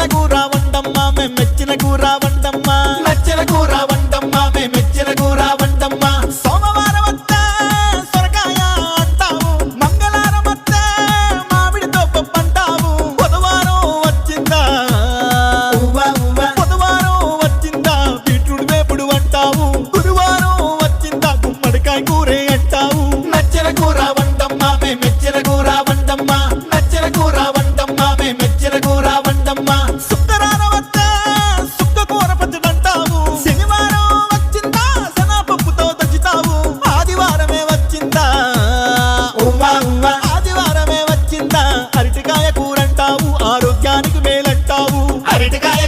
నచ్చిన కూర వండమ్మా మేము మెచ్చిన కూర వండమ్మా నచ్చిన కూర వండమ్మా మేము మెచ్చిన కూర వండమ్మా సోమవారం వస్తే సొరకాయ అంటావు మంగళవారం వస్తే మామిడితో పప్పు అంటావు బుధవారం వచ్చిందా బుధవారం వచ్చిందా బీట్రూట్ వేపుడు అంటావు గురువారం వచ్చిందా గుమ్మడికాయ కూరే అంటావు నచ్చిన కూర వండమ్మా మేము మెచ్చిన కూర వండమ్మా నచ్చిన కూర వండమ్మా మేము మెచ్చిన కూర వండమ్మా శుక్రవారం వస్తే సుక్క కూర పచ్చడంటావు శనివారం వచ్చిందా శనగపప్పుతో దంచుతావు ఆదివారమే వచ్చిందా ఆదివారమే వచ్చిందా అరటికాయ కూర అంటావు ఆరోగ్యానికి మేలంటావు అరటికాయ